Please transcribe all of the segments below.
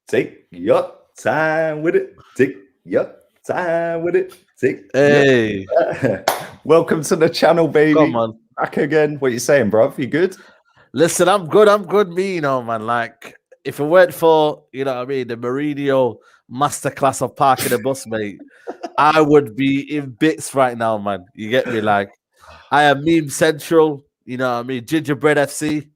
Take your time with it. Take your time with it. Take Hey, Welcome to the channel, baby. come on. Back again. What you saying, bruv? You good? Listen, I'm good. Me, man. Like, if it weren't for, the Mourinho masterclass of parking the bus, mate, I would be in bits right now, man. You get me? Like, I am meme central, Gingerbread FC.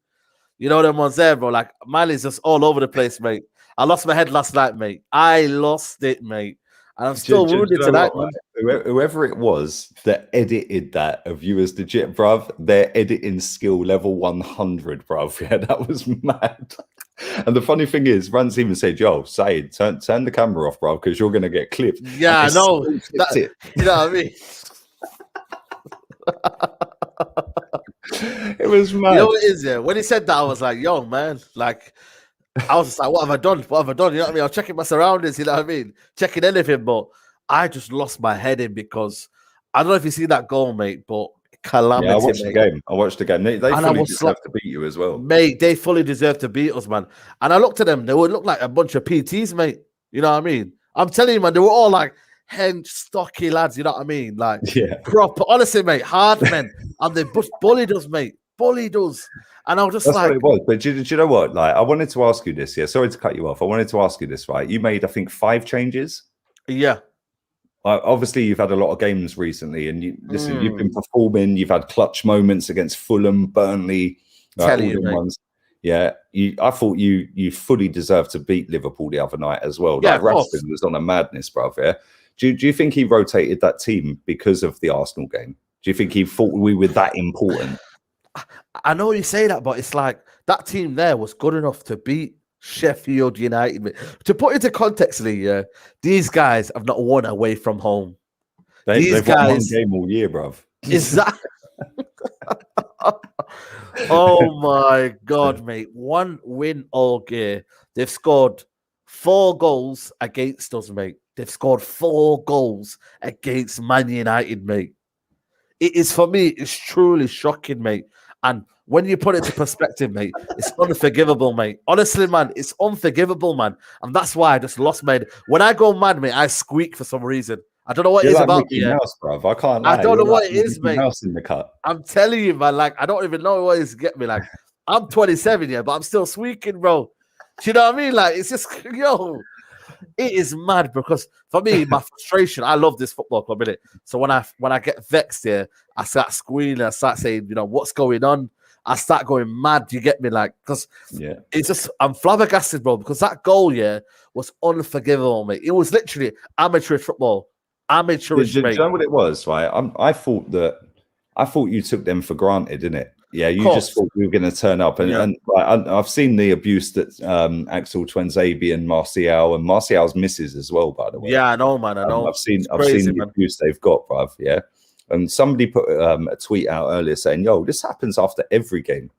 You know them ones there, bro. Like, mine is just all over the place, mate. I lost my head last night, mate. I lost it, mate. And I'm still wounded tonight, man. Whoever it was that edited that of you as legit, bruv, their editing skill level 100, bruv. Yeah, that was mad. And the funny thing is, Rance even said, yo, Said, turn the camera off, bruv, because you're going to get clipped. Yeah, I know. You know what I mean? It was mad. You know what it is, yeah? When he said that, I was like, yo, man, like, I was just like, what have I done? You know what I mean? I was checking my surroundings, you know what I mean? Checking anything, but I just lost my head in because I don't know if you see that goal, mate, but calamity. Yeah, I watched mate. the game. I watched the game. They fully deserve to beat you as well. Mate, they fully deserve to beat us, man. And I looked at them, they would look like a bunch of PTs, mate. You know what I mean? I'm telling you, man, they were all like hench, stocky lads, you know what I mean? Like, yeah, proper, honestly, mate, hard men. And they bullied us, mate. Bullied us. And I was just that's like, what it was. But do you know what? Like, I wanted to ask you this. Yeah, sorry to cut you off. I wanted to ask you this, right? You made, I think, 5 changes. Yeah. Obviously, you've had a lot of games recently, and you've been performing. You've had clutch moments against Fulham, Burnley, all them ones. Yeah, I thought you fully deserved to beat Liverpool the other night as well. Yeah, like Rashford was on a madness, bruv. Yeah. Do you think he rotated that team because of the Arsenal game? Do you think he thought we were that important? I know you say that, but it's like that team there was good enough to beat Sheffield United. To put into context, Lee, these guys have not won away from home. They've won one game all year, bruv. Is that? Oh my God, mate! 1 win all year. They've scored 4 goals against us, mate. They've scored 4 goals against Man United, mate. It is, for me, it's truly shocking, mate. And when you put it into perspective, mate, it's unforgivable, mate. Honestly, man, it's unforgivable, man. And that's why I just lost my head. When I go mad, mate, I squeak for some reason. I don't know what it is like about Mickey Mouse, bruv. I can't lie. I don't know what it is, mate. Mouse in the cut. I'm telling you, man, like, I don't even know what it is to get me. Like, I'm 27, yeah, but I'm still squeaking, bro. Do you know what I mean? Like, it's just, yo, it is mad because for me, my frustration, I love this football club, innit? So when I get vexed here, I start squealing, I start saying, what's going on? I start going mad. You get me? Like, because it's just, I'm flabbergasted, bro, because that goal, was unforgivable, mate. It was literally amateur football. Amateurish, mate. Do you know what it was, right? I thought you took them for granted, didn't it? Yeah, you just thought we were going to turn up. And I've seen the abuse that Axel Tuanzebe and Martial's misses as well, by the way. Yeah, I know, man. I know. I've seen the abuse they've got, bruv. Yeah. And somebody put a tweet out earlier saying, yo, this happens after every game.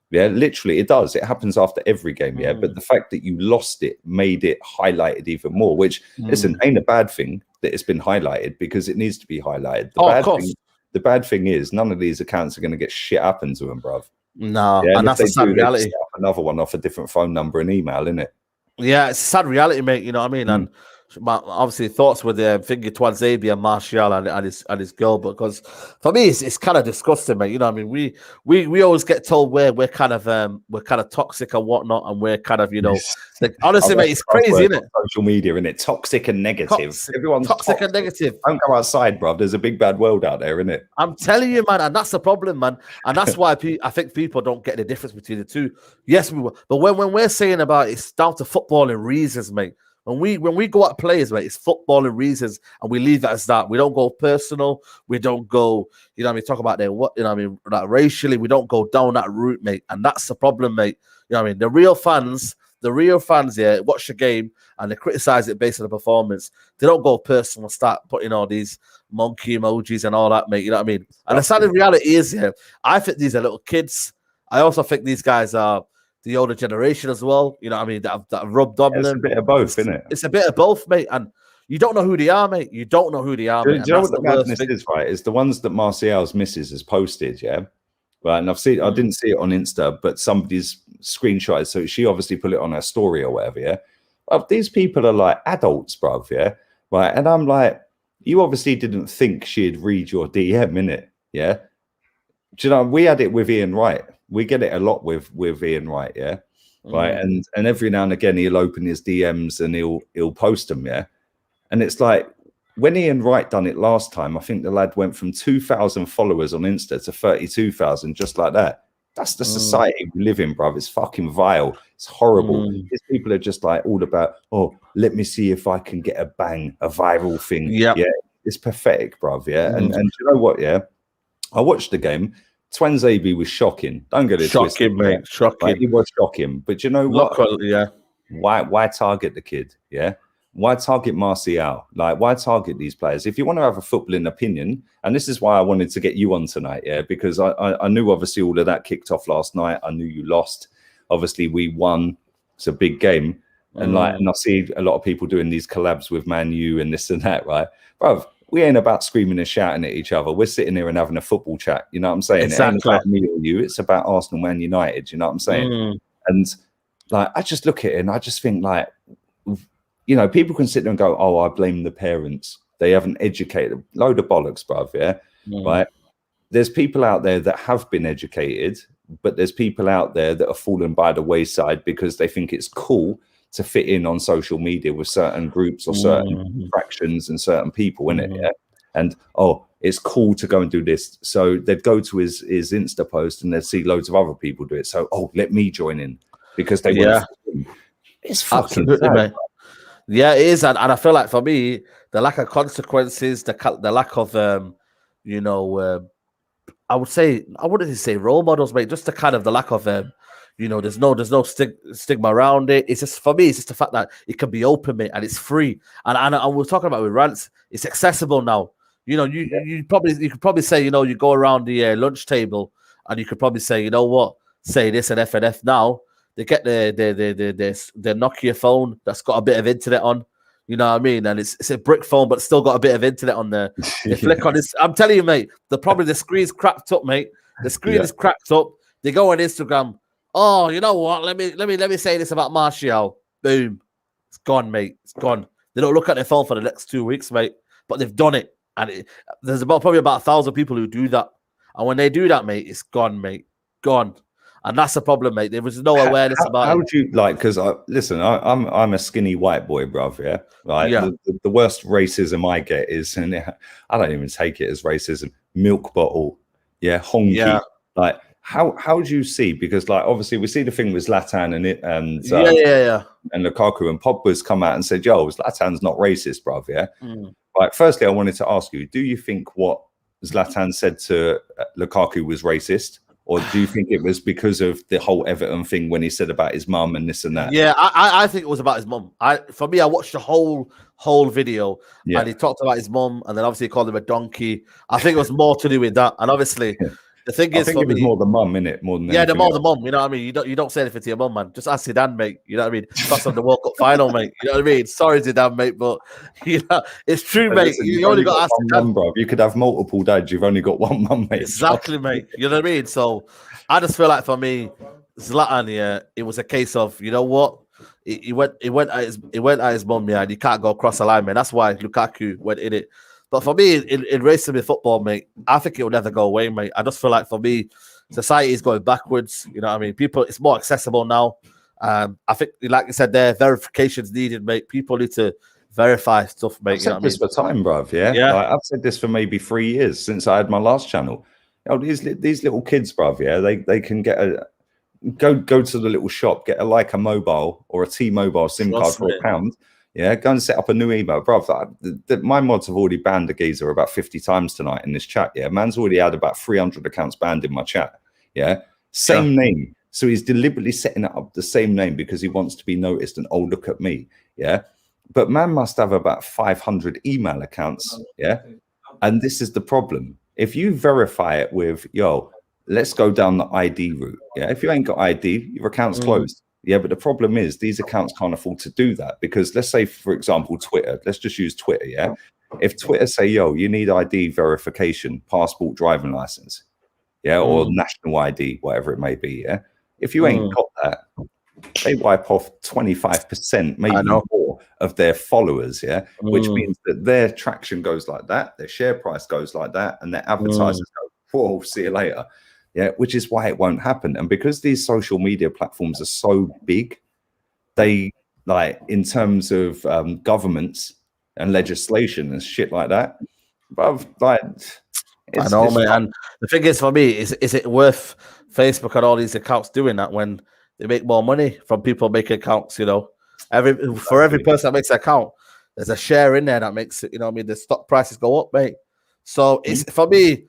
Yeah, literally, it does. It happens after every game, yeah. But the fact that you lost it made it highlighted even more, which, listen, ain't a bad thing that it's been highlighted because it needs to be highlighted. The bad thing is none of these accounts are going to get shit happen to them, bruv. No, and that's a sad reality. Another one off a different phone number and email, innit? Yeah, it's a sad reality, mate. You know what I mean? And obviously thoughts with Finger Tuanzebe and Martial and his girl, because for me it's kind of disgusting, mate. You know what I mean? We always get told we're kind of toxic and whatnot, and we're kind of like, honestly, mate, it's crazy, isn't it? Social media, isn't it? Toxic and negative. Everyone's toxic and negative. Don't go outside, bruv. There's a big bad world out there, isn't it? I'm telling you, man, and that's the problem, man. And that's why I think people don't get the difference between the two. Yes, we will, but when we're saying about it's down to footballing reasons, mate. When we go at players, mate, it's footballing reasons, and we leave that as that. We don't go personal. We don't go, talk about their like racially. We don't go down that route, mate. And that's the problem, mate. You know what I mean? The real fans, watch the game and they criticize it based on the performance. They don't go personal and start putting all these monkey emojis and all that, mate. You know what I mean? And the sad reality is, I think these are little kids. I also think these guys are the older generation as well, you know what I mean, that have rubbed on them. It's a bit of both, isn't it? It's a bit of both, mate. And you don't know who they are, mate. You don't know who they are, mate. Do you know what the madness is, right? It's the ones that Martial's missus has posted, yeah? Right, and I didn't see it on Insta, but somebody's screenshot it. So she obviously put it on her story or whatever, yeah? Well, these people are like adults, bruv, yeah? Right. And I'm like, you obviously didn't think she'd read your DM, innit? Yeah. Do you know, we had it with Ian Wright. We get it a lot with Ian Wright, yeah. Right. And every now and again he'll open his DMs and he'll post them, yeah. And it's like when Ian Wright done it last time, I think the lad went from 2,000 followers on Insta to 32,000, just like that. That's the society we live in, bruv. It's fucking vile. It's horrible. These people are just like all about, oh, let me see if I can get a bang, a viral thing. Yeah, it's pathetic, bruv. Yeah, and you know what? Yeah, I watched the game. Twanzebe was shocking. Don't get it twisted. Shocking, mate. Shocking. Like, he was shocking. But you know what? Yeah. Why target the kid? Yeah. Why target Martial? Like, why target these players? If you want to have a footballing opinion, and this is why I wanted to get you on tonight, yeah, because I knew obviously all of that kicked off last night. I knew you lost. Obviously, we won. It's a big game. And and I see a lot of people doing these collabs with Man U and this and that, right? Bruv, we ain't about screaming and shouting at each other. We're sitting here and having a football chat. You know what I'm saying? Exactly. It ain't about me or you. It's about Arsenal, Man United. You know what I'm saying? And like, I just look at it and I just think like, you know, people can sit there and go, oh, I blame the parents. They haven't educated. Load of bollocks, bruv, yeah? Right? There's people out there that have been educated, but there's people out there that are fallen by the wayside because they think it's cool to fit in on social media with certain groups or certain fractions and certain people in it, yeah? And, oh, it's cool to go and do this. So they'd go to his Insta post and they'd see loads of other people do it. So, oh, let me join in because they want to. It's fucking sad, mate. Yeah, it is, and I feel like for me, the lack of consequences, the lack of, you know, I wouldn't say role models, mate. Just the kind of the lack of, you know, there's no stigma around it. It's just for me, it's just the fact that it can be open, mate, and it's free. And we're talking about with rants, it's accessible now. You know, you could probably say, you know, you go around the lunch table, and you could probably say, you know what, say this and FNF now. They get the Nokia phone that's got a bit of internet on, you know what I mean? And it's a brick phone, but still got a bit of internet on there. They flick on this. I'm telling you, mate, the screen's cracked up, mate. The screen is cracked up. They go on Instagram. Oh, you know what? Let me say this about Martial. Boom. It's gone, mate. It's gone. They don't look at their phone for the next 2 weeks, mate. But they've done it. And there's probably about 1,000 people who do that. And when they do that, mate, it's gone, mate. Gone. And that's the problem, mate. There was no awareness about it. How would you like? Because I'm a skinny white boy, bruv. Yeah, right. Yeah. The worst racism I get is, and I don't even take it as racism. Milk bottle, yeah, honky. Yeah. Like, how do you see? Because like, obviously, we see the thing with Zlatan and Lukaku, and Pogba's come out and said, "Yo, Zlatan's not racist, bruv." Yeah. Like, firstly, I wanted to ask you: do you think what Zlatan said to Lukaku was racist? Or do you think it was because of the whole Everton thing when he said about his mum and this and that? Yeah, I think it was about his mum. For me, I watched the whole video and he talked about his mum and then obviously he called him a donkey. I think it was more to do with that. And obviously, the thing is, I think it was more the mum, innit? More than the mum. You know what I mean? You don't say anything to your mum, man. Just ask Zidane, mate. You know what I mean? That's on the World Cup final, mate. You know what I mean? Sorry, Zidane, mate, but you know it's true, mate. Listen, you only got to ask one mum, bro. You could have multiple dads. You've only got one mum, mate. Exactly, mate. You know what I mean? So I just feel like for me, Zlatan, it was a case of, you know what? He went at his mum, and you can't go across the line, man. That's why Lukaku went in it. But for me, in racism in football, mate, I think it will never go away, mate. I just feel like for me, society is going backwards. You know what I mean? People, it's more accessible now. I think, like you said there, verification's needed, mate. People need to verify stuff, mate. I've said this for time, bruv, yeah? Like, I've said this for maybe 3 years since I had my last channel. You know, these little kids, bruv, yeah, they can get go to the little shop, get a Leica mobile or a T-Mobile SIM card for £1. Yeah, go and set up a new email, bro. My mods have already banned the geezer about 50 times tonight in this chat. Yeah, man's already had about 300 accounts banned in my chat. Yeah, same name. So he's deliberately setting it up the same name because he wants to be noticed and, oh, look at me. Yeah, but man must have about 500 email accounts. Yeah, and this is the problem. If you verify it with, yo, let's go down the ID route. Yeah, if you ain't got ID, your account's closed. Yeah, but the problem is these accounts can't afford to do that because let's say, for example, Twitter. Let's just use Twitter, yeah? If Twitter say, yo, you need ID verification, passport, driving license, yeah, or national ID, whatever it may be, yeah? If you ain't got that, they wipe off 25%, maybe more of their followers, which means that their traction goes like that, their share price goes like that, and their advertisers go, whoa, see you later. Which is why it won't happen. And because these social media platforms are so big, they, like, in terms of governments and legislation and shit like that, but like, I know, man. And the thing is, for me, is it worth Facebook and all these accounts doing that when they make more money from people making accounts? You know, for every person that makes an account, there's a share in there that makes it. You know, what I mean, the stock prices go up, mate. So it's for me.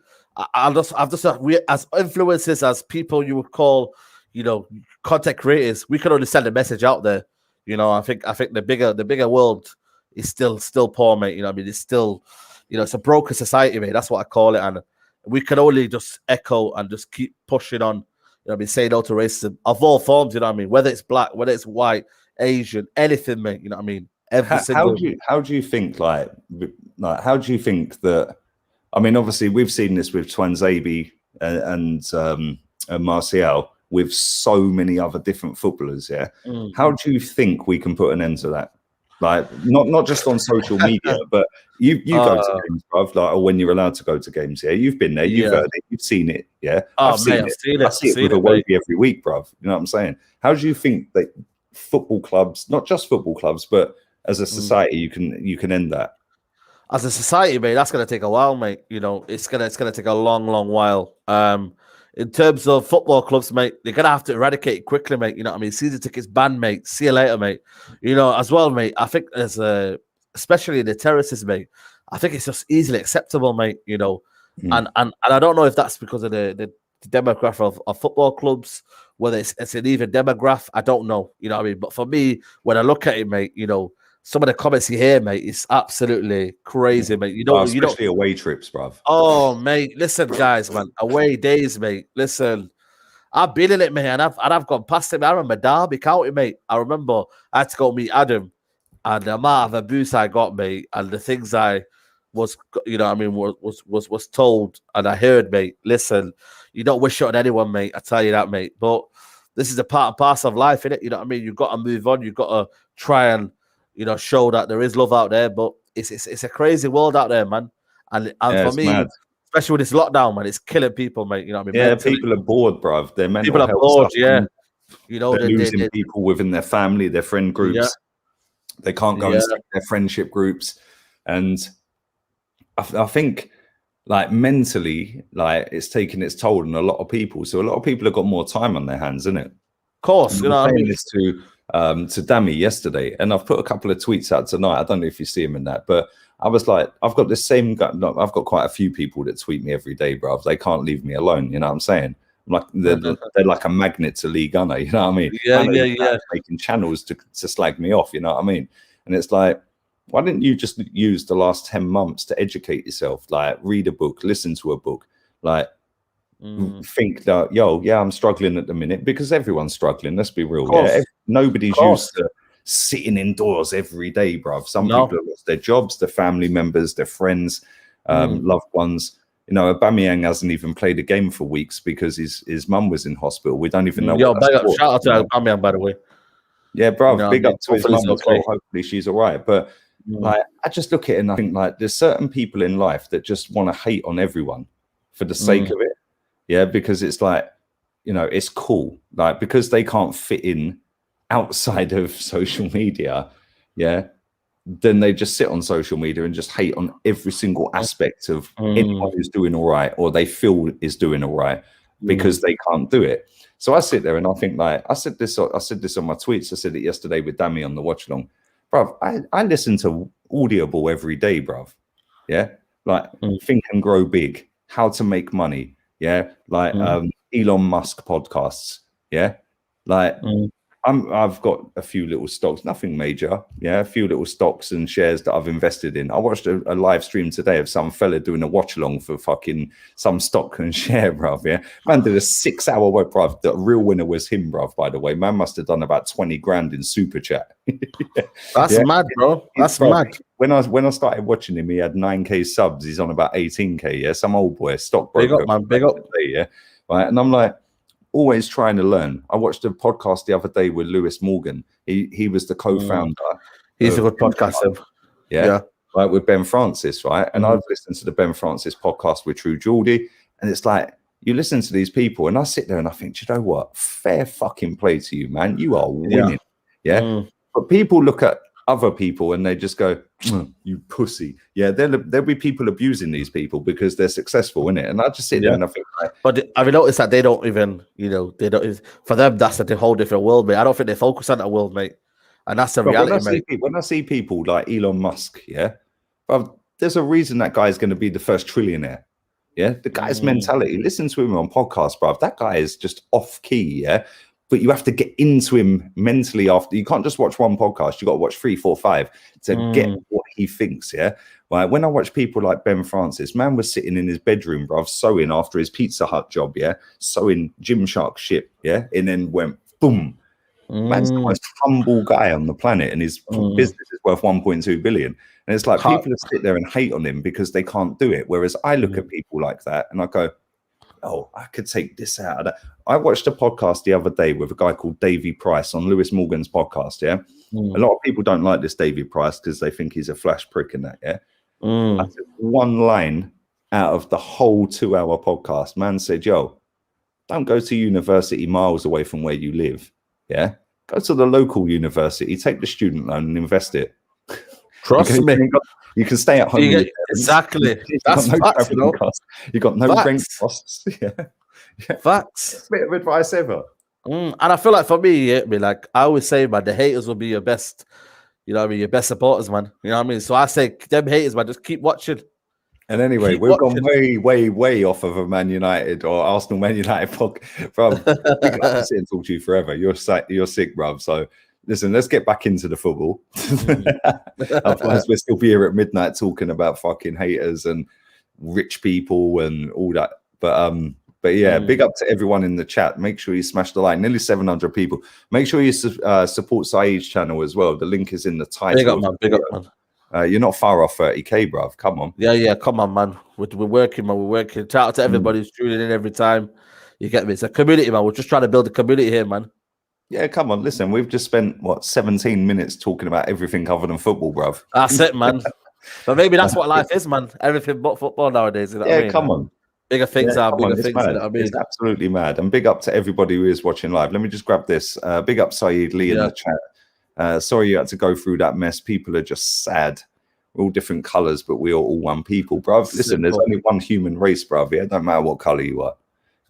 I've just as influencers, as people you would call, you know, content creators, we can only send a message out there. You know, I think the bigger world is still poor, mate. You know, what I mean, it's still, you know, it's a broken society, mate. That's what I call it, and we can only just echo and just keep pushing on. You know, what I mean, say no to racism of all forms. You know, what I mean, whether it's black, whether it's white, Asian, anything, mate. You know, what I mean, how do you think how do you think that? I mean, obviously, we've seen this with Twanzebe and Martial, with so many other different footballers. How do you think we can put an end to that? Like, not just on social media, but you go to games, bruv, like, or when you're allowed to go to games. You've been there, you've heard it, you've seen it. I've seen it. I see it with Awobi every week, bruv. You know what I'm saying? How do you think that football clubs, not just football clubs, but as a society, you can end that? As a society, mate, that's gonna take a while, mate. You know, it's gonna take a long while. In terms of football clubs, mate, they're gonna have to eradicate it quickly, mate. You know what I mean? Season tickets banned, mate. See you later, mate. You know, as well, mate. I think especially the terraces, mate. I think it's just easily acceptable, mate. You know, and I don't know if that's because of the demographic of football clubs, whether it's an even demographic. I don't know. You know what I mean? But for me, when I look at it, mate, you know, some of the comments you hear, mate, is absolutely crazy, mate. Especially away trips, bruv. Oh, mate, listen, guys, man, away days, mate. Listen, I've been in it, mate, and I've gone past it. I remember Derby County, mate. I remember I had to go meet Adam, and the amount of abuse I got, mate, and the things I was, you know, I mean, was told, and I heard, mate. Listen, you don't wish it on anyone, mate. I tell you that, mate. But this is a part and parcel of life, innit? You know what I mean? You've got to move on. You've got to try and, you know, show that there is love out there, but it's a crazy world out there, man. And for me, mad. Especially with this lockdown, man, it's killing people, mate. You know what I mean? Mentally. People are bored, bruv. Their mental health bored, suffering. You know, they're losing people within their family, their friend groups. They can't go and stick their friendship groups, and I think, like, mentally, like, it's taking its toll on a lot of people. So a lot of people have got more time on their hands, isn't it? Of course, you know. I mean, this to Dammy yesterday, and I've put a couple of tweets out tonight. I don't know if you see him in that, but I was like, I've got the same guy. No, I've got quite a few people that tweet me every day, bro. They can't leave me alone. You know what I'm saying? I'm like, they're like a magnet to Lee Gunner. You know what I mean? Yeah. Making channels to slag me off. You know what I mean? And it's like, why didn't you just use the last 10 months to educate yourself? Like, read a book, listen to a book, like. Think that, I'm struggling at the minute, because everyone's struggling. Let's be real. Nobody's used to sitting indoors every day, bruv. Some people have lost their jobs, their family members, their friends, loved ones. You know, Aubameyang hasn't even played a game for weeks because his mum was in hospital. We don't even know. Shout out to Aubameyang, by the way. Yeah, bruv. Big up to his mum as well. Hopefully she's all right. But like, I just look at it and I think, like, there's certain people in life that just want to hate on everyone for the sake of it. Yeah, because it's like, you know, it's cool. Like, because they can't fit in outside of social media, then they just sit on social media and just hate on every single aspect of anyone who's doing all right, or they feel is doing all right, because they can't do it. So I sit there and I think, like, I said this on my tweets. I said it yesterday with Dammy on the watch along. Bruv, I listen to Audible every day, bruv. Yeah, like Think and Grow Big, How to Make Money. Yeah, like Elon Musk podcasts. Yeah, like I've got a few little stocks, nothing major. Yeah, a few little stocks and shares that I've invested in. I watched a live stream today of some fella doing a watch along for fucking some stock and share, bruv. Yeah, man did a 6-hour web, bruv. The real winner was him, bruv. By the way, man must have done about 20 grand in super chat. That's mad, bro. That's mad. When I started watching him, he had 9k subs. He's on about 18k. Yeah, some old boy, stockbroker. Big up, man. Big up. Yeah, right. And I'm like, always trying to learn. I watched a podcast the other day with Lewis Morgan. He was the co-founder. He's a good podcaster. Yeah. Right, with Ben Francis, right? And I've listened to the Ben Francis podcast with True Geordie, and it's like, you listen to these people, and I sit there and I think, you know what? Fair fucking play to you, man. You are winning. Yeah. But people look at other people and they just go, you pussy. Yeah, there'll be people abusing these people because they're successful, innit? And I just sit there and I think, but I've noticed that they don't even, they don't, for them, that's a whole different world, mate. I don't think they focus on that world, mate. And that's the reality, mate. When I see people like Elon Musk, but there's a reason that guy's going to be the first trillionaire. Yeah, the guy's mentality. Listen to him on podcasts, bruv. That guy is just off key. Yeah, but you have to get into him mentally after. You can't just watch one podcast. You got to watch 3, 4, 5 to get what he thinks. Yeah, right. When I watch people like Ben Francis, man was sitting in his bedroom, bruv, sewing after his Pizza Hut job. Yeah, sewing Gymshark shit. Yeah, and then went boom. Man's the most humble guy on the planet, and his business is worth 1.2 billion. And it's like people sit there and hate on him because they can't do it. Whereas I look at people like that and I go, oh, I could take this out of that. I watched a podcast the other day with a guy called Davey Price on Lewis Morgan's podcast. Yeah. A lot of people don't like this Davey Price because they think he's a flash prick and that. Yeah. I took one line out of the whole 2-hour podcast. Man said, yo, don't go to university miles away from where you live. Yeah. Go to the local university, take the student loan and invest it. Trust me. You can stay at home. Exactly. That's no facts, you know? You got no rent costs. Facts. It's a bit of advice ever. And I feel like for me, like I always say, man, the haters will be your best, your best supporters, man. You know what I mean? So I say, them haters, man, just keep watching. And anyway, we've gone way, way, way off of a Man United or Arsenal Man United podcast. I can sit and talk to you forever. You're sick, bruv. So listen, let's get back into the football. Otherwise, we'll still be here at midnight talking about fucking haters and rich people and all that. But yeah, big up to everyone in the chat. Make sure you smash the like. Nearly 700 people. Make sure you support Saeed's channel as well. The link is in the title. Big up, man. Big up, man. You're not far off 30k, bruv. Come on. Yeah. Come on, man. We're working, man. We're working. Shout out to everybody who's tuning in every time. You get me? It's a community, man. We're just trying to build a community here, man. Yeah, come on. Listen, we've just spent 17 minutes talking about everything other than football, bruv. That's it, man. But maybe that's what life is, man. Everything but football nowadays. You know what I mean? Come on. Bigger things are bigger things. You know what I mean? It's absolutely mad. And big up to everybody who is watching live. Let me just grab this. Big up Saeed Lee in the chat. Sorry you had to go through that mess. People are just sad. We're all different colors, but we are all one people, bruv. Listen, there's only one human race, bruv. Yeah, don't matter what color you are.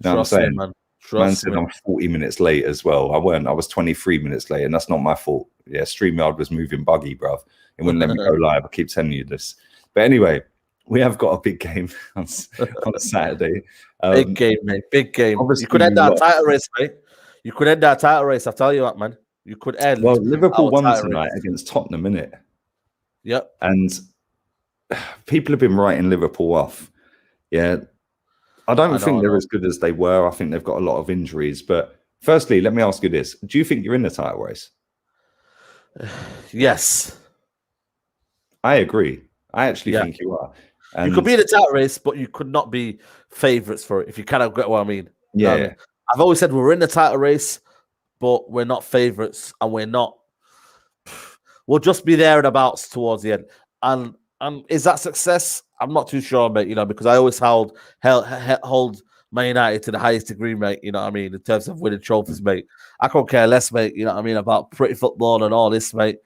You know what I'm saying? Man said I'm 40 minutes late as well. I weren't. I was 23 minutes late, and that's not my fault. Yeah, StreamYard was moving buggy, bruv. It wouldn't let me go live. I keep telling you this. But anyway, we have got a big game on Saturday. Big game, mate. Big game. You could end our title race, mate. You could end our title race. I'll tell you what, man. You could end. Well, Liverpool won tonight against Tottenham, innit? Yep. And people have been writing Liverpool off. Yeah. I don't think they're as good as they were. I think they've got a lot of injuries. But firstly, let me ask you this. Do you think you're in the title race? Yes. I agree. I actually think you are. And you could be in the title race, but you could not be favourites for it, if you kind of get what I mean. Yeah. I've always said we're in the title race, but we're not favourites, and we're not. We'll just be there and abouts towards the end. And is that success? I'm not too sure, mate, because I always hold Man United to the highest degree, mate, you know what I mean, in terms of winning trophies, mate. I couldn't care less, mate, you know what I mean, about pretty football and all this, mate.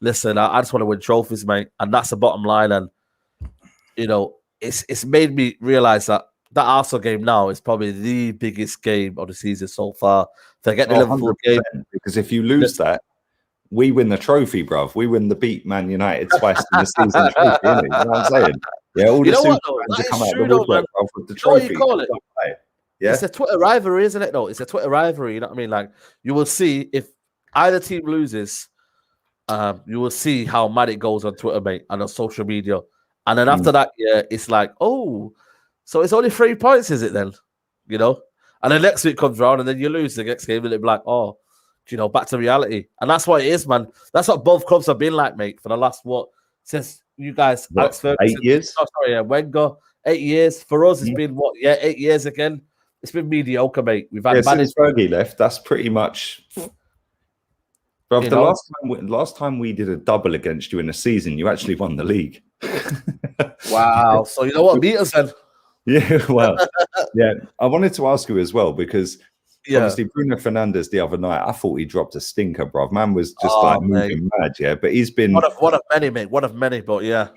Listen, I just want to win trophies, mate, and that's the bottom line. And, it's made me realise that Arsenal game now is probably the biggest game of the season so far. Forget the Liverpool game. Because if you lose that, we win the trophy, bruv. We win the beat Man United twice in the season trophy, innit? You know what I'm saying? Yeah, all the super fans are coming out of the woodwork, bruv, with the trophy. You call it? Yeah? It's a Twitter rivalry, isn't it, though? It's a Twitter rivalry, you know what I mean? Like, you will see if either team loses, you will see how mad it goes on Twitter, mate, and on social media. And then after that, it's like, oh, so it's only 3 points, is it then? And then next week comes around and then you lose the next game and it'll be like, oh, back to reality. And that's what it is, man. That's what both clubs have been like, mate, for the last, since you guys, Alex Ferguson, 8 years? Oh, sorry, Wenger, 8 years. For us, it's been 8 years again. it's been mediocre, mate. We've had since Fergie left, that's pretty much. But the last time we did a double against you in a season, you actually won the league. Wow. So you know what, beat us then. Yeah, well, yeah. I wanted to ask you as well because obviously Bruno Fernandes the other night, I thought he dropped a stinker, bruv. Man was just moving mad, yeah. But he's been one of many, mate. One of many, but yeah,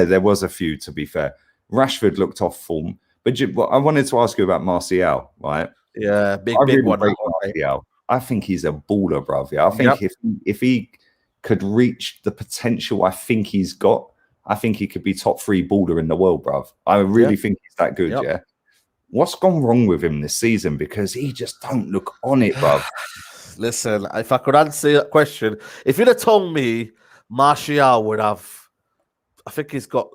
there was a few to be fair. Rashford looked off form, but I wanted to ask you about Martial, right? Yeah, big one. Martial. I think he's a baller, bruv. Yeah, I think if he could reach the potential I think he's got, I think he could be top 3 baller in the world, bruv. I really think he's that good, yeah. What's gone wrong with him this season? Because he just don't look on it, bruv. Listen, if I could answer that question, if you'd have told me Martial would have, I think he's got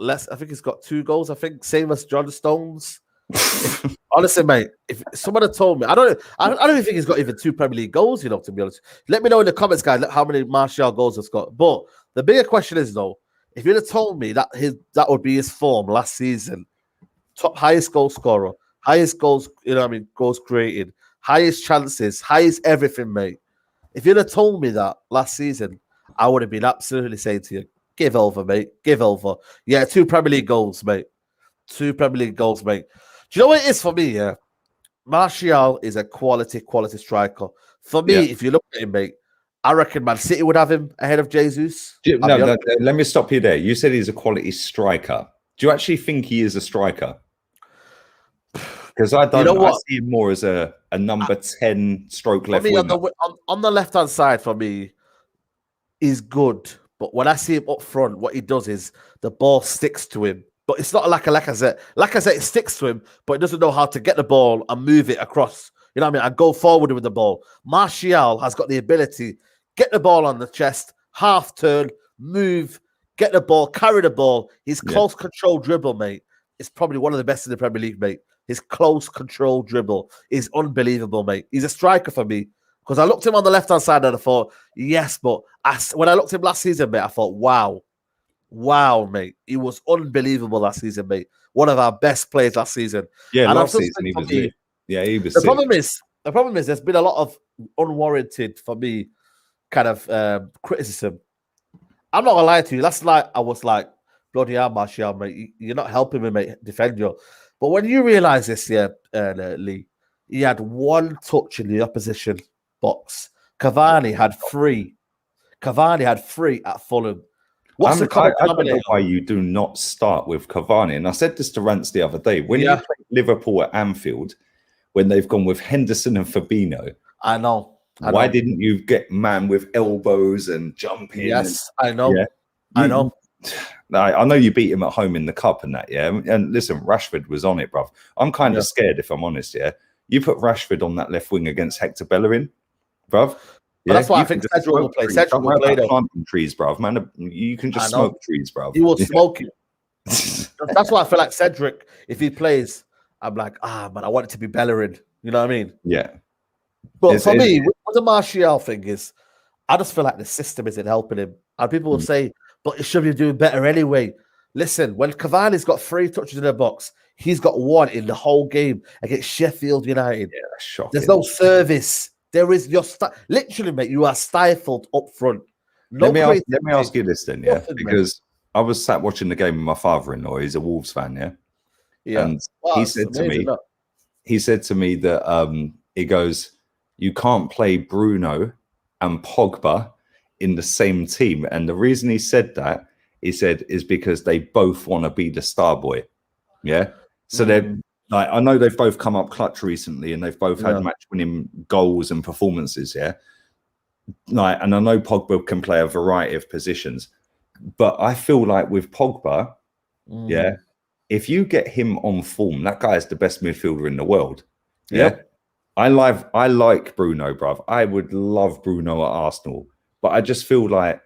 2 goals. I think same as John Stones. Honestly, mate, if someone had told me, I don't even think he's got even 2 Premier League goals. You know, to be honest, let me know in the comments, guys, how many Martial goals he's got. But the bigger question is though, if you'd have told me that that would be his form last season, highest goal scorer, highest goals, goals created, highest chances, highest everything, mate. If you'd have told me that last season, I would have been absolutely saying to you, give over, mate, give over. Yeah, 2 Premier League goals, mate. 2 Premier League goals, mate. Do you know what it is for me? Yeah, Martial is a quality striker. For me, if you look at him, mate, I reckon Man City would have him ahead of Jesus. No, let me stop you there. You said he's a quality striker. Do you actually think he is a striker? Because I don't. I see him more as a number 10 stroke left winger. On the left hand side, for me, he's good. But when I see him up front, what he does is the ball sticks to him. But it's not like a Lacazette. Lacazette, it sticks to him, but he doesn't know how to get the ball and move it across. You know what I mean? And go forward with the ball. Martial has got the ability, get the ball on the chest, half turn, move, get the ball, carry the ball. His close control dribble, mate, is probably one of the best in the Premier League, mate. His close control dribble is unbelievable, mate. He's a striker for me. Because I looked at him on the left-hand side and I thought, yes, but when I looked at him last season, mate, I thought, wow, mate. He was unbelievable last season, mate. One of our best players last season. Yeah, and last season he was lit. Yeah, he was. The problem is there's been a lot of unwarranted, for me, kind of criticism. I'm not gonna lie to you. Last night I was like, bloody hell, Martial, mate. You're not helping me, mate, defend you. But when you realise this, Lee, he had 1 touch in the opposition box. Cavani had 3. Cavani had 3 at Fulham. I don't know why you do not start with Cavani. And I said this to Rance the other day. When you play Liverpool at Anfield, when they've gone with Henderson and Fabinho. I know. Why didn't you get man with elbows and jumping? Yes, I know. Yeah. I know. I know you beat him at home in the cup and that, yeah. And listen, Rashford was on it, bruv. I'm kind of scared, if I'm honest, yeah. You put Rashford on that left wing against Hector Bellerin, bruv. But that's why I think Cedric will play. Cedric will play planting trees, bruv. Man, you can just smoke trees, bruv. He will smoke it. That's why I feel like Cedric, if he plays, I'm like, man, I want it to be Bellerin. You know what I mean? Yeah. But for me, what the Martial thing is, I just feel like the system isn't helping him. And people will say, but he should be doing better anyway. Listen, when Cavani's got 3 touches in the box, he's got 1 in the whole game against Sheffield United. Yeah, that's shocking. There's no service. There is literally, mate, you are stifled up front. Let me ask you this then, because I was sat watching the game with my father-in-law. He's a Wolves fan, and he said to me that he goes, you can't play Bruno and Pogba in the same team, and the reason he said that, he said, is because they both want to be the star boy. Yeah, so they're. Like, I know they've both come up clutch recently and they've both had match-winning goals and performances, and I know Pogba can play a variety of positions, but I feel like with Pogba, if you get him on form, that guy is the best midfielder in the world. I like Bruno, bruv. I would love Bruno at Arsenal, but I just feel like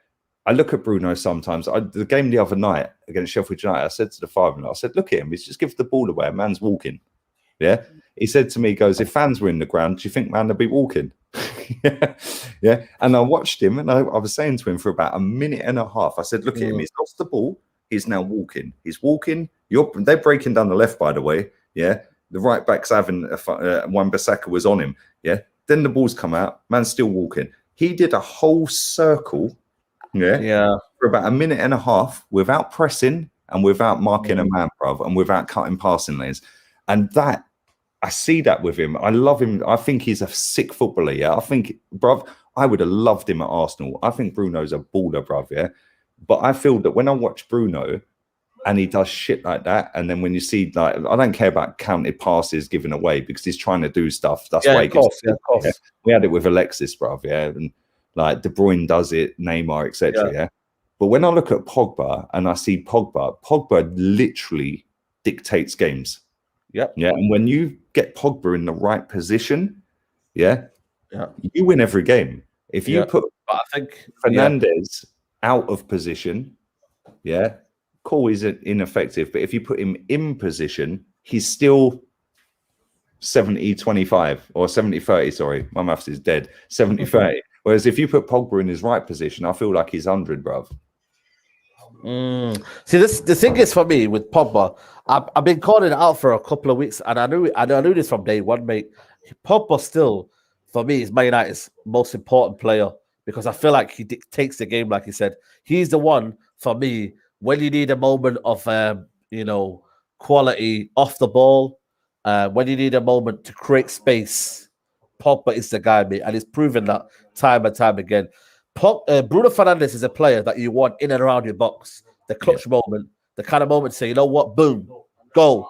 I look at Bruno sometimes. The game the other night against Sheffield United, I said to the father-in-law, I said, look at him. He's just gives the ball away. A man's walking. Yeah. He said to me, he goes, if fans were in the ground, do you think man would be walking? Yeah. And I watched him and I was saying to him for about a minute and a half, I said, look at him. He's lost the ball. He's now walking. He's walking. They're breaking down the left, by the way. Yeah. The right back's having Wan-Bissaka was on him. Yeah. Then the ball's come out. Man's still walking. He did a whole circle. Yeah. For about a minute and a half without pressing and without marking a man, bruv, and without cutting passing lanes. And that, I see that with him. I love him. I think he's a sick footballer. Yeah. I think, bruv, I would have loved him at Arsenal. I think Bruno's a baller, bruv. Yeah. But I feel that when I watch Bruno and he does shit like that, and then when you see, like, I don't care about counted passes given away because he's trying to do stuff. That's why he gets it. Yeah. We had it with Alexis, bruv. Yeah. And like De Bruyne does it, Neymar, etc. Yeah. But when I look at Pogba and I see Pogba literally dictates games. Yeah. And when you get Pogba in the right position, you win every game. If you put Fernandes out of position, cool, he's ineffective. But if you put him in position, he's still 70-25 or 70-30. Sorry, my maths is dead. 70-30. Whereas if you put Pogba in his right position, I feel like he's 100, bruv. See, the thing is for me with Pogba, I've been calling it out for a couple of weeks, and I knew this from day one, mate. Pogba still, for me, is Man United's most important player because I feel like he dictates the game, like he said. He's the one for me when you need a moment of quality off the ball, when you need a moment to create space. Pogba is the guy, mate, and he's proven that time and time again. Bruno Fernandes is a player that you want in and around your box. The clutch moment, the kind of moment to say, you know what, boom, goal.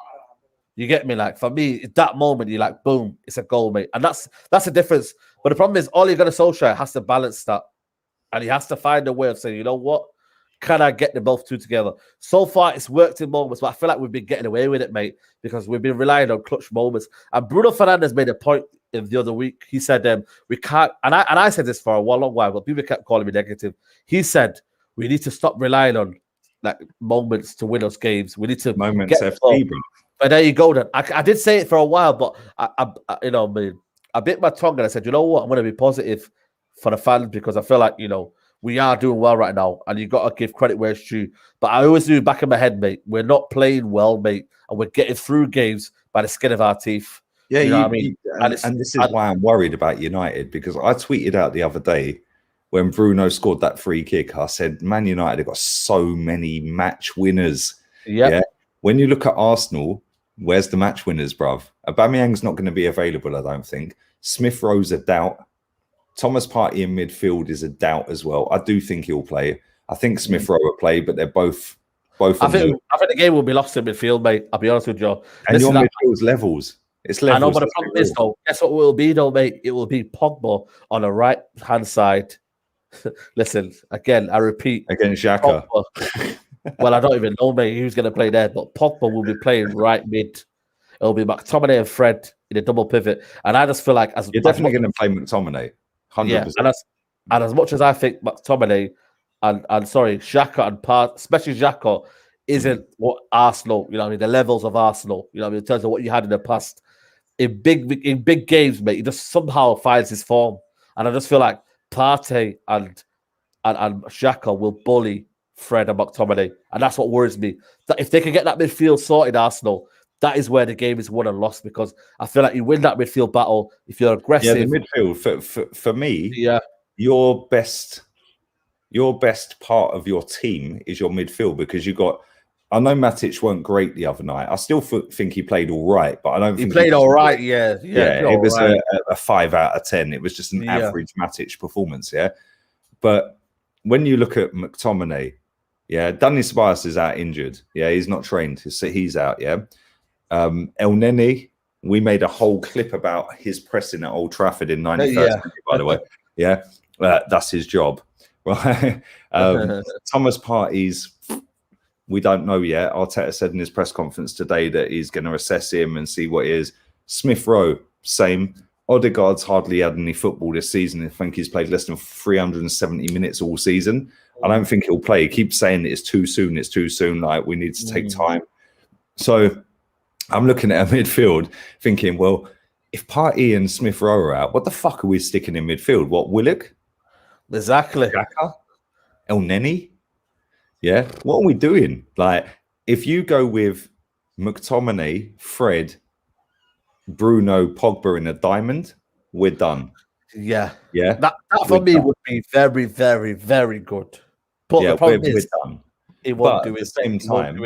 You get me? Like, for me, that moment, you're like, boom, it's a goal, mate. And that's the difference. But the problem is, Ole Gunnar Solskjaer has to balance that. And he has to find a way of saying, you know what, can I get them both two together? So far, it's worked in moments, but I feel like we've been getting away with it, mate, because we've been relying on clutch moments. And Bruno Fernandes made a point the other week. He said, we can't, and I said this for a long while, but people kept calling me negative. He said, we need to stop relying on like moments to win us games. We need to moments FT, bro. But there you go then. I did say it for a while, but I bit my tongue and I said, you know what, I'm going to be positive for the fans because I feel like, we are doing well right now, and you got to give credit where it's due. But I always do back in my head, mate, we're not playing well, mate, and we're getting through games by the skin of our teeth. Yeah, you know what I mean? And this is why I'm worried about United, because I tweeted out the other day when Bruno scored that free kick, I said, Man United have got so many match winners. Yeah. When you look at Arsenal, where's the match winners, bruv? Aubameyang's not going to be available, I don't think. Smith Rowe's a doubt. Thomas Partey in midfield is a doubt as well. I do think he'll play. I think Smith Rowe will play, but they're both. I think the game will be lost in midfield, mate. I'll be honest with you. And your midfield's levels. It's levels. I know, but the problem is, though, guess what it will be, though, mate? It will be Pogba on the right-hand side. Listen, again, I repeat. Against Xhaka. Well, I don't even know, mate, who's going to play there, but Pogba will be playing right mid. It'll be McTominay and Fred in a double pivot. And I just feel like... You're definitely going to play McTominay. 100%. Yeah, and as much as I think McTominay and Xhaka and especially Xhaka isn't what Arsenal, the levels of Arsenal, in terms of what you had in the past. In big games, mate, he just somehow finds his form. And I just feel like Partey and Xhaka will bully Fred and McTominay. And that's what worries me. That if they can get that midfield sorted, Arsenal, that is where the game is won and lost, because I feel like you win that midfield battle if you're aggressive. Yeah, the midfield for me. Yeah, your best part of your team is your midfield, because you got. I know Matic weren't great the other night. I still think he played all right, but I don't think he played all right. Yeah. It was a 5 out of 10. It was just an average Matic performance. Yeah, but when you look at McTominay, Dani Ceballos is out injured. Yeah, he's not trained. He's out. Yeah. El Neni, we made a whole clip about his pressing at Old Trafford in 91st minute, by the way. Yeah, that's his job, right? Thomas Partey's, we don't know yet. Arteta said in his press conference today that he's going to assess him and see what he is. Smith Rowe, same. Odegaard's hardly had any football this season. I think he's played less than 370 minutes all season. I don't think he'll play. He keeps saying it's too soon. It's too soon. Like, we need to take time. So I'm looking at a midfield thinking, well, if Partey and Smith Rowe are out, what the fuck are we sticking in midfield? What, Willock? Exactly. Xhaka? El Neni? Yeah. What are we doing? Like, if you go with McTominay, Fred, Bruno, Pogba in a diamond, we're done. Yeah. Yeah. That for me would be very, very, very good. But the problem is, done. It won't But do at it. the same time,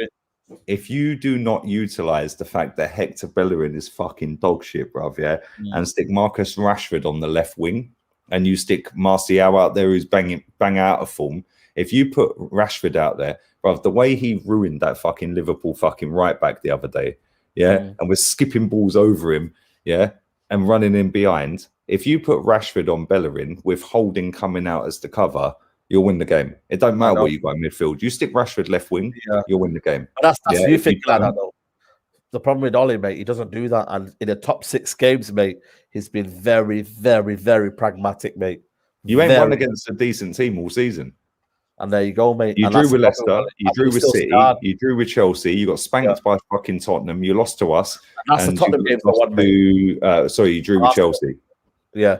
if you do not utilize the fact that Hector Bellerin is fucking dog shit, bruv, and stick Marcus Rashford on the left wing, and you stick Martial out there who's bang out of form, if you put Rashford out there, bruv, the way he ruined that fucking Liverpool fucking right back the other day, and we're skipping balls over him, and running in behind. If you put Rashford on Bellerin with Holding coming out as the cover, you'll win the game. It don't matter what you got in midfield. You stick Rashford left wing, you'll win the game. But that's you think like that though. The problem with Ollie, mate, he doesn't do that. And in the top 6 games, mate, he's been very, very, very pragmatic, mate. You ain't won against a decent team all season. And there you go, mate. You drew with Leicester, you drew with City, you drew with Chelsea, you got spanked by fucking Tottenham, you lost to us. And that's the Tottenham game for one, mate. Sorry, you drew with Chelsea. Yeah.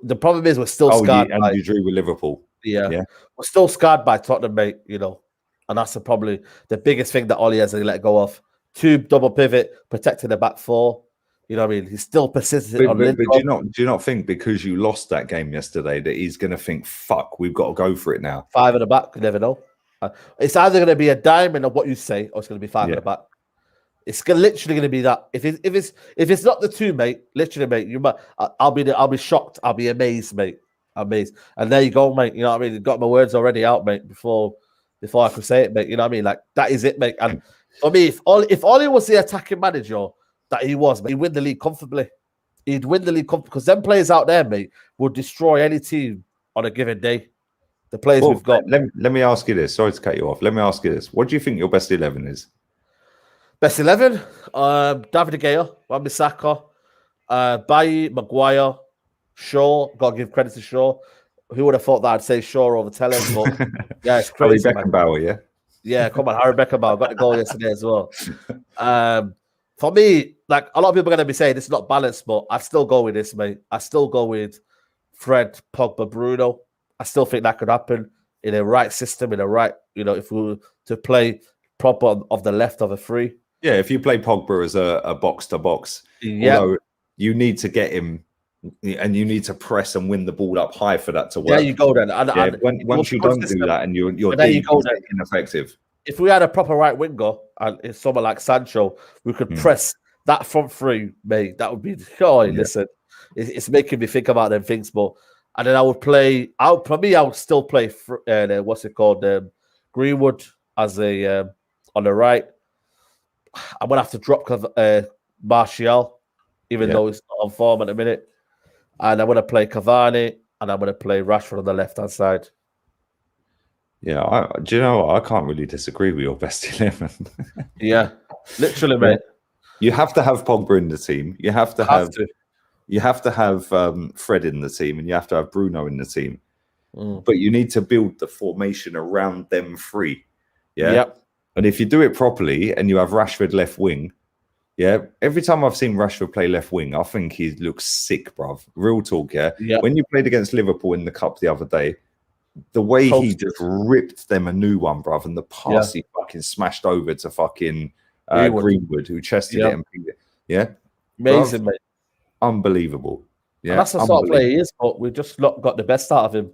The problem is we're still scarred. And you drew with Liverpool. Yeah. We're still scarred by Tottenham, mate, And that's probably the biggest thing that Ollie has to let go of. 2 double pivot, protecting the back 4. You know what I mean? He's still persistent on But do you not think because you lost that game yesterday that he's going to think, fuck, we've got to go for it now? 5 at the back, you never know. It's either going to be a diamond of what you say, or it's going to be 5 at the back. It's literally going to be that. If it's not the 2, mate, literally, mate, I'll be shocked. I'll be amazed, mate. Amazed. And there you go, mate. You know what I mean? Got my words already out, mate, before I could say it, mate. You know what I mean? Like, that is it, mate. And for me, if Ollie was the attacking manager that he was, mate, he'd win the league comfortably. He'd win the league comfortably because them players out there, mate, would destroy any team on a given day. The players we've got. Let me ask you this. Sorry to cut you off. Let me ask you this. What do you think your best 11 is? Best 11? David De Gea, Wan-Bissaka, Bailly, Maguire, Shaw. Got to give credit to Shaw. Who would have thought that I'd say Shaw over Tellem? But yeah, it's crazy. Harry Beckenbauer, yeah? Yeah, come on, Harry Beckenbauer got the goal yesterday as well. For me, like a lot of people are going to be saying this is not balanced, but I still go with this, mate. I still go with Fred, Pogba, Bruno. I still think that could happen in a right system, in a right, if we were to play proper of the left of a 3. Yeah, if you play Pogba as a box to box, although you need to get him and you need to press and win the ball up high for that to work. There you go then. Once you don't do that and you're ineffective. If we had a proper right winger and if someone like Sancho, we could press that front 3, mate. That would be listen, it's making me think about them things. But and then I would play. I would still play. What's it called? Greenwood as a on the right. I'm gonna have to drop Martial, even though he's not on form at the minute. And I'm gonna play Cavani, and I'm gonna play Rashford on the left hand side. Yeah, do you know what? I can't really disagree with your best 11. Yeah, literally, mate. You have to have Pogba in the team. You have to have Fred in the team, and you have to have Bruno in the team. But you need to build the formation around them 3. Yeah. Yep. And if you do it properly, and you have Rashford left wing, every time I've seen Rashford play left wing, I think he looks sick, bruv. Real talk, Yep. When you played against Liverpool in the cup the other day, the way he just ripped them a new one, bruv, and the pass he fucking smashed over to fucking Greenwood, who chested it and pinged it. Yeah, amazing, mate. Unbelievable. Yeah, and that's the sort of player he is, but we've just not got the best out of him,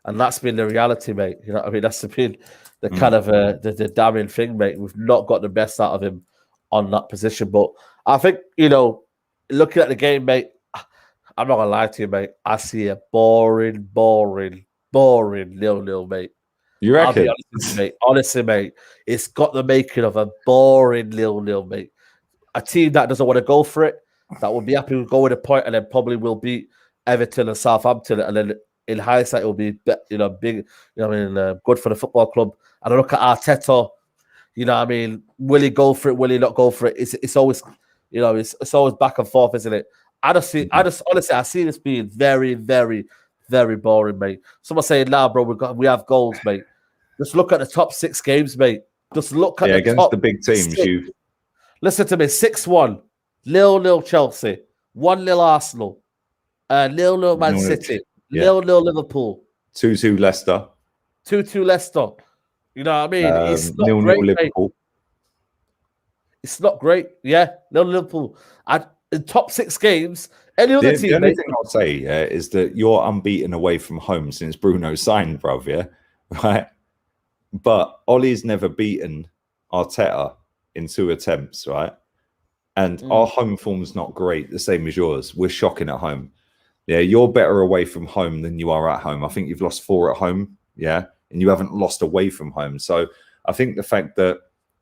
and that's been the reality, mate. You know what I mean? That's been the kind of the damning thing, mate. We've not got the best out of him on that position. But I think, looking at the game, mate, I'm not gonna lie to you, mate. I see a boring 0-0, mate. You reckon? I'll be honest with you, mate. Honestly, mate, it's got the making of a boring 0-0, mate. A team that doesn't want to go for it, that will be happy with going a point, and then probably will beat Everton and Southampton, and then in hindsight, it will be, big, good for the football club. And I look at Arteta, will he go for it? Will he not go for it? It's always, it's always back and forth, isn't it? Honestly, I see this being very, very, very boring, mate. Someone saying, "Nah, bro, we have goals, mate." Just look at the top 6 games, mate. Just look at against the big teams. Listen to me: 6-1, 0-0 Chelsea, 1-0 Arsenal, 0-0 Man City, 0-0 Liverpool, 2-2 Leicester, 2-2 Leicester. You know what I mean? It's not great, Liverpool. Mate. It's not great. Yeah, 0 Liverpool. in top 6 games. Any other The team, only mate, thing I'll say, yeah, is that you're unbeaten away from home since Bruno signed, bruv, yeah? Right? But Ollie's never beaten Arteta in 2 attempts, right? And our home form's not great, the same as yours. We're shocking at home. Yeah, you're better away from home than you are at home. I think you've lost 4 at home, yeah? And you haven't lost away from home. So I think the fact that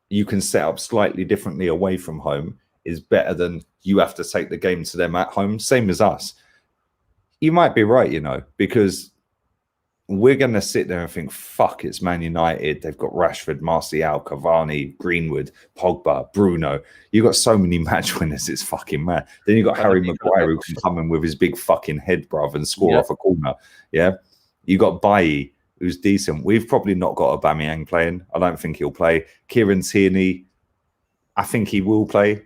you can set up slightly differently away from home is better than you have to take the game to them at home, same as us. You might be right, you know, because we're going to sit there and think, fuck, it's Man United. They've got Rashford, Martial, Cavani, Greenwood, Pogba, Bruno. You've got so many match winners, it's fucking mad. Then you've got Harry Maguire who can come in with his big fucking head, bruv, and score off a corner. Yeah. You got Bailly, who's decent. We've probably not got Aubameyang playing. I don't think he'll play. Kieran Tierney, I think he will play,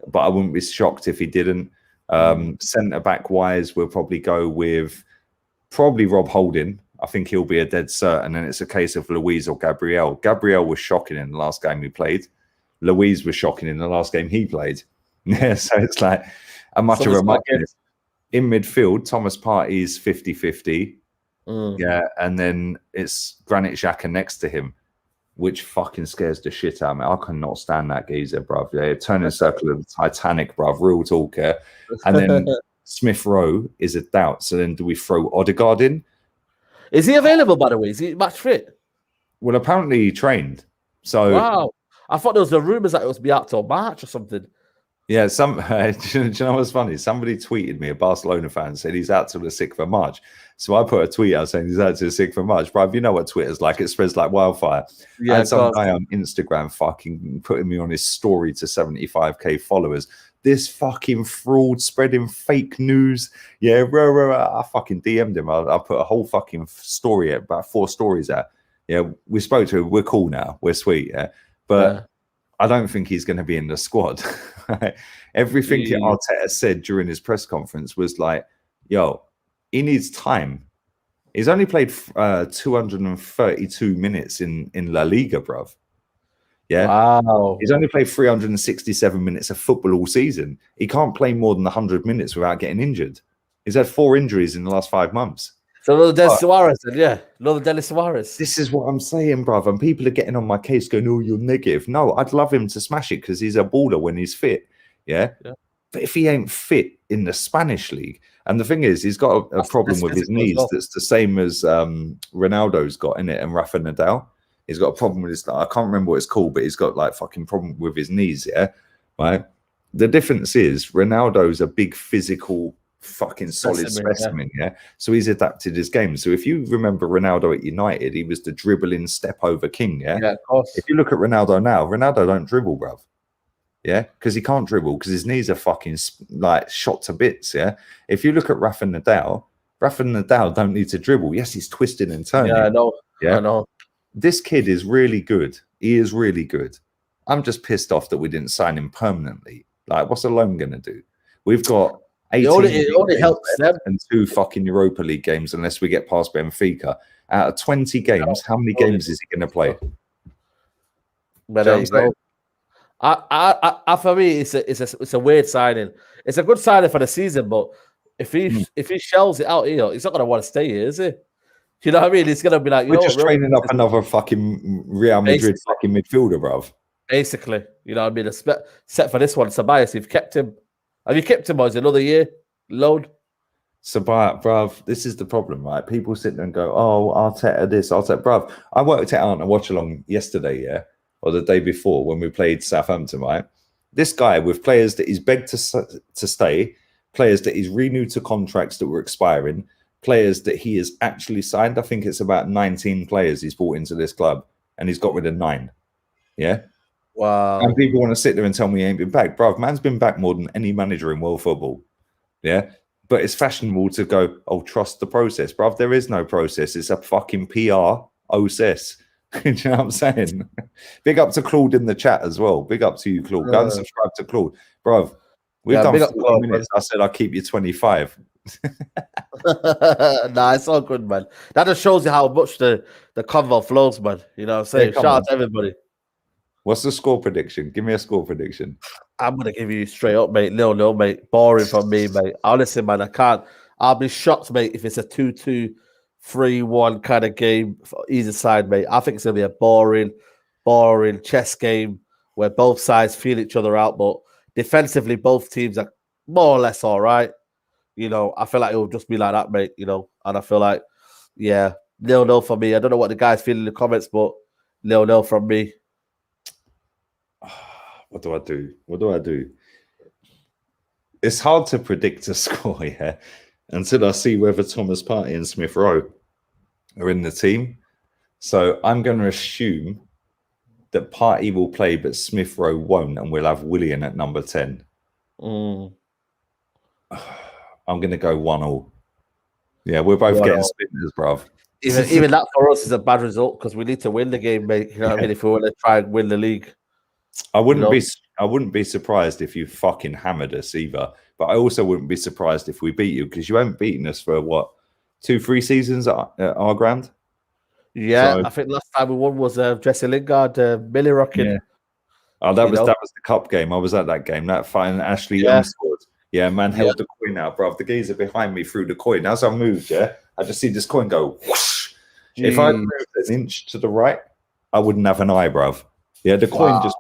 but I wouldn't be shocked if he didn't. Centre-back wise, we'll probably go with Rob Holding. I think he'll be a dead certain, and it's a case of Luiz or Gabriel. Gabriel was shocking in the last game he played. Luiz was shocking in the last game he played. Yeah, so it's like a much of a muchness. In midfield, Thomas Partey's 50-50. Yeah, and then it's Granit Xhaka next to him, which fucking scares the shit out of me. I cannot stand that geezer, bruv. Yeah, turning circle of the Titanic, bruv. Real talk, yeah. And then Smith Rowe is a doubt. So then do we throw Odegaard in? Is he available, by the way? Is he match fit? Well, apparently he trained. So wow. I thought there was the rumours that it was be out till March or something. Yeah, do you know what's funny? Somebody tweeted me, a Barcelona fan, said he's out till the 6th of March. So I put a tweet out saying he's out till the 6th of March. Bro, you know what Twitter's like. It spreads like wildfire. Yeah, I had some guy on Instagram fucking putting me on his story to 75k followers. This fucking fraud spreading fake news. Yeah, I fucking DM'd him. I put a whole fucking story, about 4 stories out. Yeah, we spoke to him. We're cool now. We're sweet. Yeah. But I don't think he's going to be in the squad. Everything Arteta said during his press conference was like, yo, he needs time. He's only played 232 minutes in La Liga, bruv. Yeah. Wow. He's only played 367 minutes of football all season. He can't play more than 100 minutes without getting injured. He's had 4 injuries in the last 5 months. So another Denis Suarez, then, yeah. Another Denis Suarez. This is what I'm saying, bruv. And people are getting on my case going, oh, you're negative. No, I'd love him to smash it because he's a baller when he's fit. Yeah. But if he ain't fit in the Spanish league, and the thing is, he's got a problem with his knees that's the same as Ronaldo's got in it and Rafa Nadal. He's got a problem with his, I can't remember what it's called, but he's got like fucking problem with his knees. Yeah. Right. The difference is Ronaldo's a big physical fucking solid specimen, yeah. So he's adapted his game. So if you remember Ronaldo at United, he was the dribbling step over king, yeah. Yeah, of course. If you look at Ronaldo now, Ronaldo don't dribble, bruv. Yeah, because he can't dribble because his knees are fucking like shot to bits. Yeah. If you look at Rafa Nadal don't need to dribble. Yes, he's twisting and turning. Yeah, I know. Yeah, I know. This kid is really good. He is really good. I'm just pissed off that we didn't sign him permanently. Like, what's a loan gonna do? We've got 18 it only helps them. And 2 fucking Europa League games unless we get past Benfica. Out of 20 games, how many games is he going to play? But there you go. For me, it's a weird signing. It's a good signing for the season, but if he shells it out here, he's not going to want to stay here, is he? You know what I mean? He's going to be like, we're just training up another fucking Real Madrid fucking midfielder, bruv. Basically, you know what I mean? Set for this one, Ceballos, you've kept him. Have you kept him, or is it another year? Load? Ceballos, bruv, this is the problem, right? People sit there and go, oh, Arteta this, Arteta, bruv. I worked it out on a watch-along yesterday, yeah? Or the day before when we played Southampton, right? This guy with players that he's begged to stay, players that he's renewed to contracts that were expiring, players that he has actually signed. I think it's about 19 players he's brought into this club, and he's got rid of 9. Yeah? Wow. And people want to sit there and tell me he ain't been back. Bruv, man's been back more than any manager in world football. Yeah? But it's fashionable to go, oh, trust the process. Bruv, there is no process. It's a fucking PR OSS. Do you know what I'm saying? Big up to Claude in the chat as well. Big up to you, Claude. Go and subscribe to Claude. Bruv, we've done 40 minutes. I said I'll keep you 25. Nah, it's all good, man. That just shows you how much the convo flows, man. You know what I'm saying? Shout out to everybody. What's the score prediction? Give me a score prediction. I'm gonna give you straight up, mate. No, mate. Boring for me, mate. Honestly, man, I can't. I'll be shocked, mate, if it's a 2-2, 3-1 kind of game for either side, mate. I think it's gonna be a boring chess game where both sides feel each other out, but defensively, both teams are more or less all right. You know, I feel like it will just be like that, mate. You know, and I feel like, yeah, 0-0 for me. I don't know what the guys feel in the comments, but 0-0 from me. What do I do? What do I do? It's hard to predict a score, yeah, until I see whether Thomas Partey and Smith Rowe are in the team. So I'm going to assume that Partey will play, but Smith Rowe won't, and we'll have Willian at number 10. I'm going to go 1-1. Yeah, we're both getting spinners, bruv. Even that for us is a bad result because we need to win the game, mate. You know what I mean? If we want to try and win the league. I wouldn't be surprised if you fucking hammered us either. But I also wouldn't be surprised if we beat you because you haven't beaten us for what, 2-3 seasons at our ground. Yeah, so, I think last time we won was Jesse Lingard, Millie Rocking. Yeah. Oh, that was the cup game. I was at that game. That fight, and Ashley Young scored. Yeah, man held the coin out, bro. The geezer behind me threw the coin. As I moved, I just see this coin go whoosh. Jeez. If I moved an inch to the right, I wouldn't have an eye, bruv. Yeah, the coin just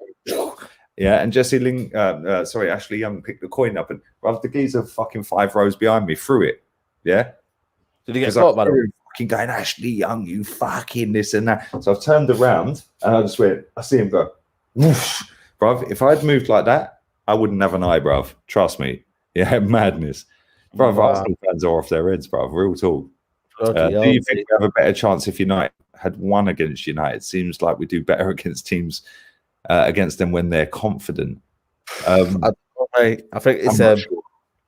and Ashley Young picked the coin up, and bruv, the geezer fucking 5 rows behind me threw it. Yeah. Did he get caught by the fucking going, Ashley Young, you fucking this and that. So I've turned around and I just went, I see him go, whoosh. Bruv, if I'd moved like that, I wouldn't have an eye, bruv. Trust me. Yeah, madness. Bruv, Arsenal fans are off their heads, bruv. Real talk. Do you think we have a better chance if United had won against United? Seems like we do better against teams against them when they're confident. I think it's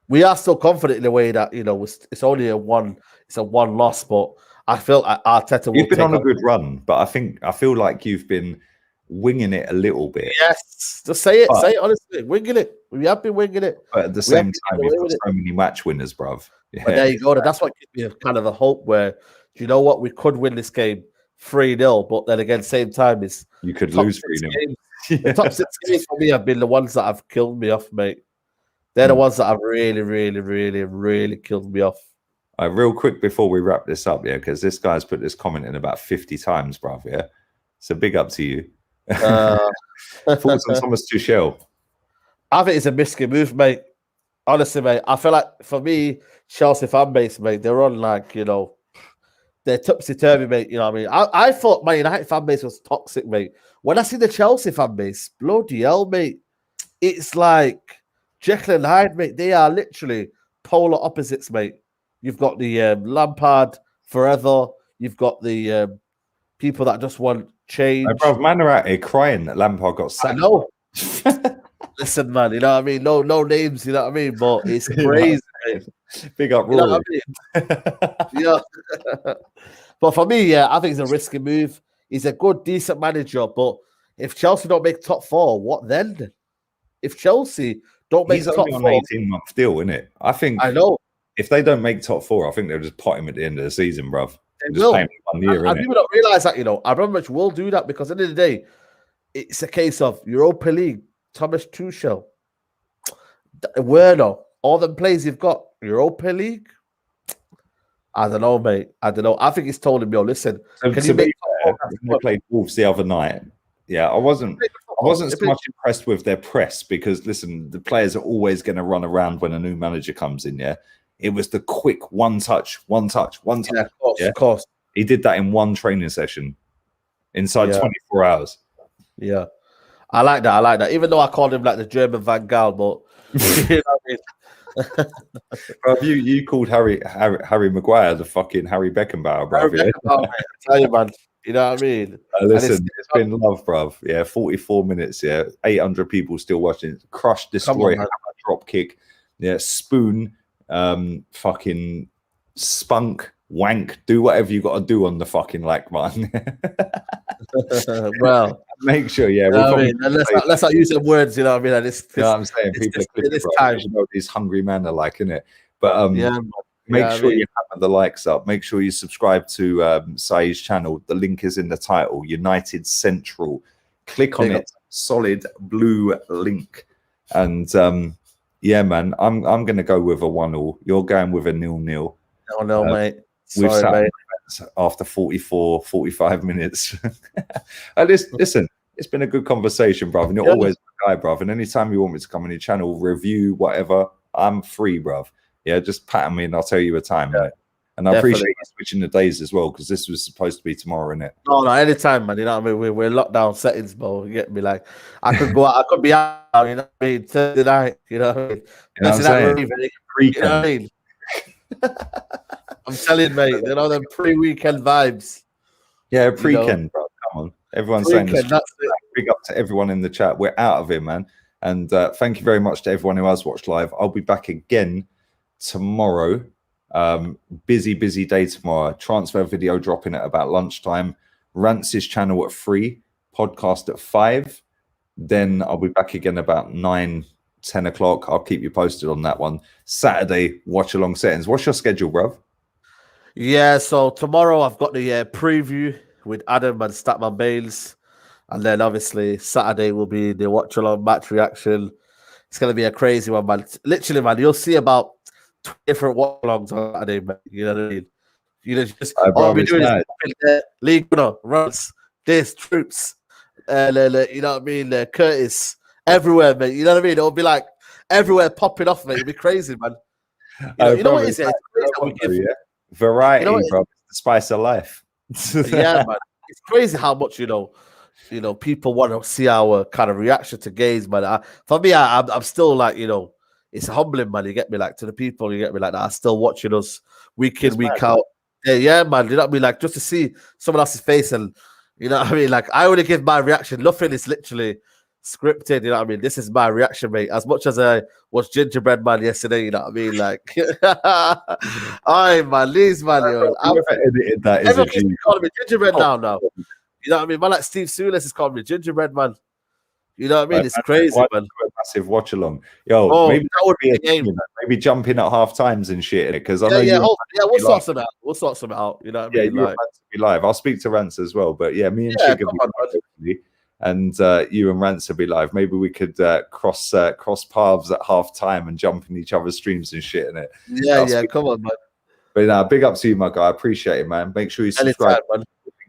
we are still confident in a way that, you know, it's only a one loss, but I feel like Arteta. You've been on a good run, but I feel like you've been winging it a little bit. Yes, just say it. Say it honestly. Winging it. We have been winging it. But at the same time, you've got so many match winners, bruv. Yeah. But there you go. That's what gives me kind of a hope where, do you know what? We could win this game 3-0, but then again, same time, is you could lose 3-0. The top 6 games for me have been the ones that have killed me off, mate. They're the ones that have really, really, really, really killed me off. Real quick before we wrap this up, because this guy's put this comment in about 50 times, bruv. Yeah, so big up to you. Thoughts on Thomas Tuchel? I think it's a risky move, mate. Honestly, mate, I feel like for me, Chelsea fan base, mate, they're on like, you know, they're topsy-turvy, mate. You know what I mean? I thought my United fan base was toxic, mate. When I see the Chelsea fan base, bloody hell, mate, it's like Jekyll and Hyde, mate. They are literally polar opposites, mate. You've got the Lampard forever. You've got the people that just want change. Bro, man are out here crying that Lampard got sacked. I know. Listen, man, you know what I mean? No names, you know what I mean? But it's crazy. Big up, Rory. You know what I mean? Yeah. But for me, I think it's a risky move. He's a good, decent manager. But if Chelsea don't make top 4, what then? If Chelsea don't make top 4, he's only on an 18-month deal, isn't it? I know. If they don't make top 4, I think they'll just pot him at the end of the season, bruv. They will. And people don't realise that, you know. I very much will do that because at the end of the day, it's a case of Europa League, Thomas Tuchel, Werner, all them players you've got, Europa League. I don't know, mate. I don't know. I think he's told him, yo, listen. When they played Wolves the other night, I wasn't so much impressed with their press because, listen, the players are always going to run around when a new manager comes in, It was the quick one touch. Yeah, of course. He did that in one training session inside 24 hours. Yeah. I like that. Even though I called him like the German Van Gaal, but you know what I mean? Bro, you called Harry Maguire the fucking Harry Beckenbauer, bro. I tell you, man. You know what I mean? Listen, it's been love, bruv. 44 minutes, 800 people still watching. Crush, destroy, drop kick, spoon, fucking spunk, wank, do whatever you got to do on the fucking like button. Well, make sure, let's not use some words, you know what I mean? Like you know what I'm saying? People are this time. You know, these hungry men are like, innit? But make sure you have the likes up. Make sure you subscribe to Saeed's channel. The link is in the title, United Central. Click on it. Solid blue link. And yeah, man, I'm going to go with a 1-1. You're going with a 0-0. No, mate. We've Sorry, sat mate. after 45 minutes. Listen, it's been a good conversation, bruv. And you're always a guy, bruv. And anytime you want me to come on your channel, review, whatever, I'm free, bruv. Yeah, just pat me and I'll tell you a time, mate. And I appreciate you switching the days as well, because this was supposed to be tomorrow, innit? No, anytime, man. You know what I mean? We're lockdown settings, bro. You get me? Like, I could go out, I could be out, you know what I mean? Thursday night, you know what I mean? You know what I'm saying? You know what I mean? I'm telling you, mate, you know, them pre-weekend vibes. Yeah, pre-weekend, bro. Come on. Everyone's saying this. Big up to everyone in the chat. We're out of here, man. And thank you very much to everyone who has watched live. I'll be back again tomorrow. Busy day tomorrow. Transfer video dropping at about lunchtime. Rance's channel at 3. Podcast at 5. Then I'll be back again about 9-10 o'clock. I'll keep you posted on that one. Saturday, watch along settings. What's your schedule, bruv? Yeah, so tomorrow I've got the preview with Adam and Statman Bales. And then obviously Saturday will be the watch along match reaction. It's going to be a crazy one, man. Literally, man, you'll see about different watch alongs on Saturday, man. You know what I mean? You know, just all we're doing is league, you know, runs, this, troops, you know what I mean? Curtis, everywhere, man. You know what I mean? It'll be like everywhere popping off, mate. It'll be crazy, man. You know what it is? Variety, bro. It's the spice of life. Yeah, man. It's crazy how much, you know, people want to see our kind of reaction to games, man. For me, I'm still like, you know, it's humbling, man. You get me, like, to the people, you get me, like, that are still watching us week in, week out. Yeah, man. You know what I mean? Like, just to see someone else's face, and you know what I mean? Like, I only give my reaction. Nothing is literally scripted. You know what I mean? This is my reaction, mate. As much as I was gingerbread man yesterday, you know what I mean? Like, all right, man. Lee's man, yo. Edited that. Everyone's calling me gingerbread now. You know what I mean? Man, like Steve Soulis is calling me gingerbread man. You know what I mean? It's crazy, man. Massive watch along. Yo, maybe that would be a game. Maybe jump in at half times and shit, because I know we'll sort something out. We'll sort something out. You know what I mean? Yeah, Rance will be live. I'll speak to Rance as well. But yeah, me and Chig will be live, and you and Rance will be live. Maybe we could cross paths at half time and jump in each other's streams and shit in it. Yeah, come on, man. But big up to you, my guy. I appreciate it, man. Make sure you subscribe.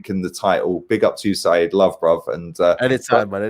In the title. Big up to you, Saeed. Love, bruv. And anytime, man.